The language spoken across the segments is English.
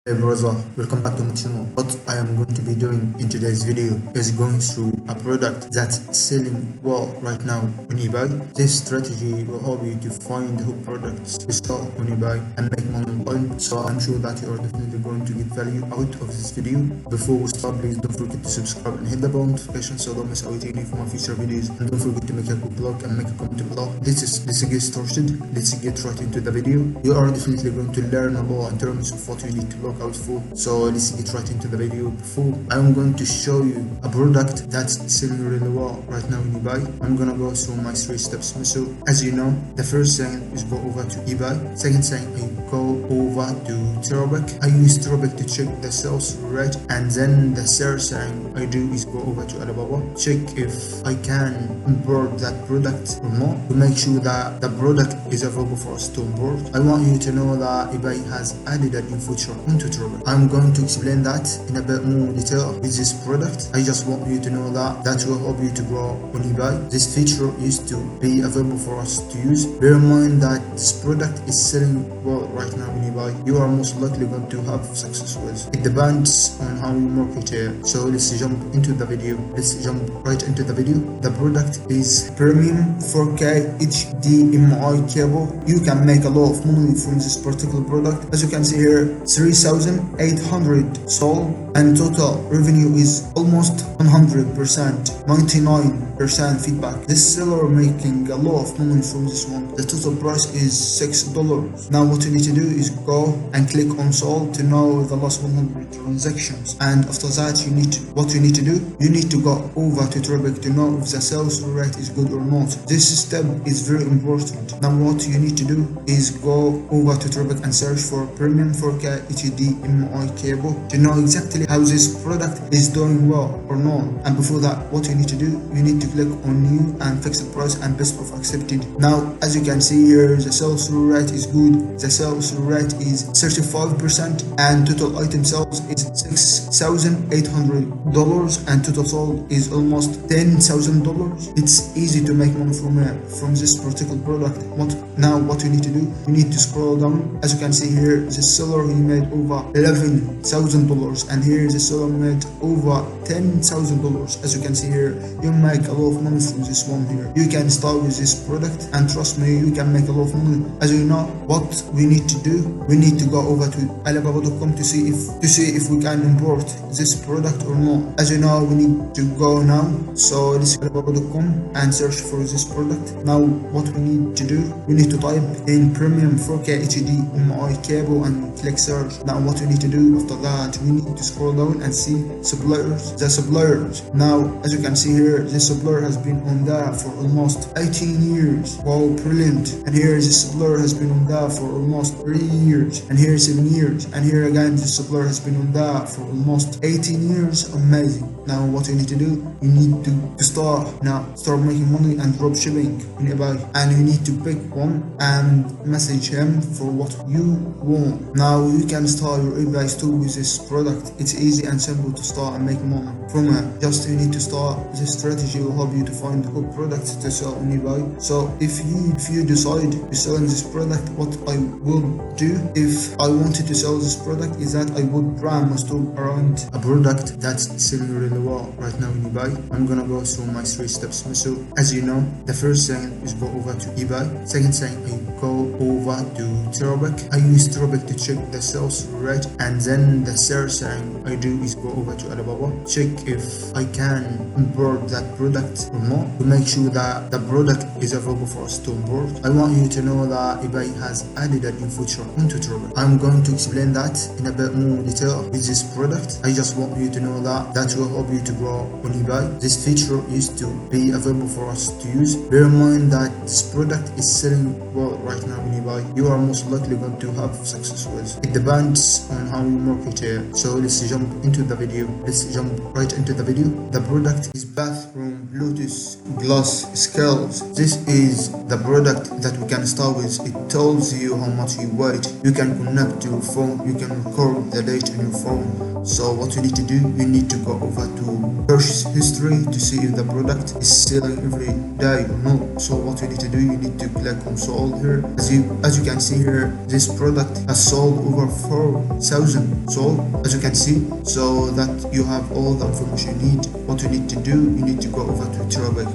Hey brother, welcome back to my channel. What I am going to be doing in today's video is going through a product that's selling well right now on eBay. This strategy will help you to find good products to sell on eBay and make money online. So I'm sure that you are definitely going to get value out of this video. Before we start, please don't forget to subscribe and hit the bell notification so don't miss out any of my future videos. And don't forget to make a quick like and make a comment below. Let's get started. Let's get right into the video. You are definitely going to learn a lot in terms of what you need to look out for. So let's get right into the video. Before I'm going to show you a product that's selling really well right now in eBay. I'm gonna go through my 3 steps. So as you know, the first thing is go over to eBay. Second thing, I go over to Terabic. I use Terabic to check the sales rate, and then the third thing I do is go over to Alibaba, check if I can import that product or not, to make sure that the product is available for us to import. I want you to know that eBay has added a new feature into Terabic. I'm going to explain that in a bit more detail with this product. I just want you to know that will help you to grow on eBay. This feature used to be available for us to use. Bear in mind that this product is selling well right now in eBay. You are most likely going to have success with. It depends on how you market it. So let's jump into the video. Let's jump right into the video. The product is premium 4K HDMI cable. You can make a lot of money from this particular product. As you can see here, 3,800 sold, and total revenue is almost 100%, 99% feedback. This seller making a lot of money from this one. The total price is $6. Now what you need to do is go and click on sold to know the last 100 transactions, and after that what you need to do, you need to go over to Terabic to know if the sales rate is good or not. This step is very important. Now what you need to do is go over to Terabic and search for premium 4K HDMI cable to know exactly how this product is doing well or not. And before that, what you need to do, you need to click on new and fix the price and best of accepted. Now as you can see here, the sales rate is good. The sales rate is 35%, and total item sales is $6,800, and total sold is almost $10,000. It's easy to make money from this particular product. What you need to do, you need to scroll down. As you can see here, the seller he made over $11,000, and here the seller made over $10,000. As you can see here, you make a lot of money from this one here. You can start with this product, and trust me, you can make a lot of money. As you know, what we need to do, we need to go over to Alibaba.com to see if we can import this product or not. As you know, we need to go now. So let's go to Alibaba.com and search for this product. Now what we need to do, we need to type in premium 4K HDMI cable and click search. Now what we need to do after that, we need to scroll down and see suppliers. The suppliers. Now as you can see here, this supplier has been on there for almost 18 years. Wow, brilliant. And here this supplier has been on there for almost 3 years, and here 7 years, and here again this supplier has been on there for almost 18 years. Amazing. Now what you need to do, you need to start making money and drop shipping in eBay, and you need to pick one and message him for what you want. Now you can start your eBay store with this product. It's easy and simple to start and make money from it. Just you need to start. This strategy will help you to find good products to sell on eBay. So if you decide to sell this product, what I will do if I wanted to sell this product is that I would brand my store around a product that's selling really well right now in eBay. I'm gonna go through my 3 steps. So as you know, the first thing is go over to eBay. Second thing, I go over to Terabic. I use Terabic to check the sales rate, and then the third thing I do is go over to Alibaba, check if I can import that product or not, to make sure that the product is available for us to import. I want you to know that eBay has added a new feature into Terabic. I'm going to explain that in a bit more detail with this product. I just want you to know that will help you to grow on eBay. This feature used to be available for us to use. Bear in mind that this product is selling well right now in eBay. You are most likely going to have success with. It depends on how you market it. So let's jump into the video. Let's jump right into the video. The product is bathroom Bluetooth glass scales. This is the product that we can start with. It tells you how much you weigh. You can connect to your phone. You can record the data on your phone. So what you need to do, you need to go over to purchase history to see if the product is selling every day or not. So what you need to do, you need to click on sold here. As you can see here, this product has sold over 4,000 sold, as you can see. So that you have all the information you need. What you need to do, you need to go over to Terabyc.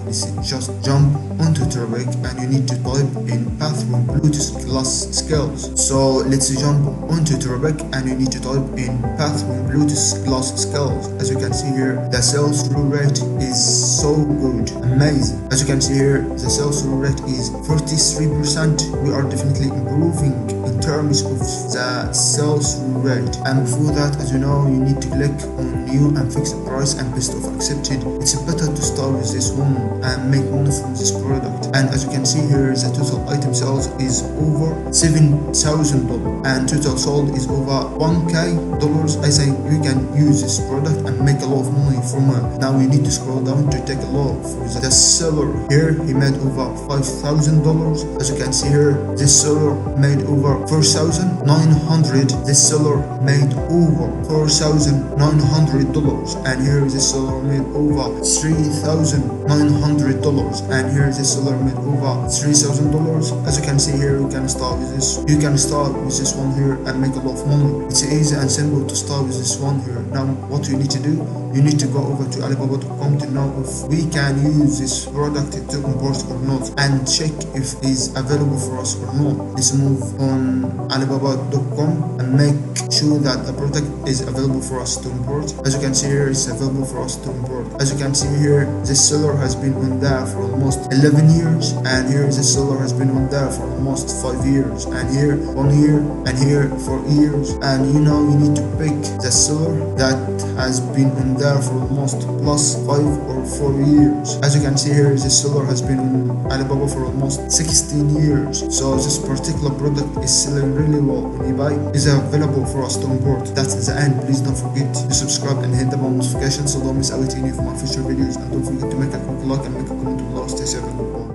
Just jump onto Terabyc and you need to type in bathroom Bluetooth class skills. So let's jump onto Terabyc and you need to type in bathroom Bluetooth class skills. As you can see here, the sales through rate is so good, amazing. As you can see here, the sales through rate is 43%. We are definitely improving in terms of the sales through rate. And before that, as you know, you need to click on new and fix the price and best of accepted. It's better to start with this one and make money from this product. And as you can see here, the total item sales is over $7,000 and total sold is over $1K. I think you can use this product and make a lot of money from it. Now we need to scroll down to take a look for the seller. Here he made over $5,000. As you can see here, this seller made over $4,900. This seller made over $4,900, and here this seller made over $3,900, and here this seller made over $3,000. As you can see here, you can start with this. You can start with this one here and make a lot of money. It's easy and simple to start with this one here. Now what you need to do, you need to go over to Alibaba.com to know if we can use this product to import or not, and check if it's available for us or not. Let's move on Alibaba.com and make sure that the product is available for us to import. As you can see here, it's available for us to import. As you can see here, this seller has been on there for almost 11 years, and here this seller has been on there for almost 5 years, and here 1 year, and here 4 years. And you know, you need to pick the seller that has been in there for almost plus 5 or 4 years. As you can see here, this seller has been on Alibaba for almost 16 years. So this particular product is selling really well on eBay. Is available for us to import. That's the end. Please don't forget to subscribe and hit the bell notification so don't miss out any of my future videos, and don't forget to make a quick like and make a comment below. Stay safe and goodbye.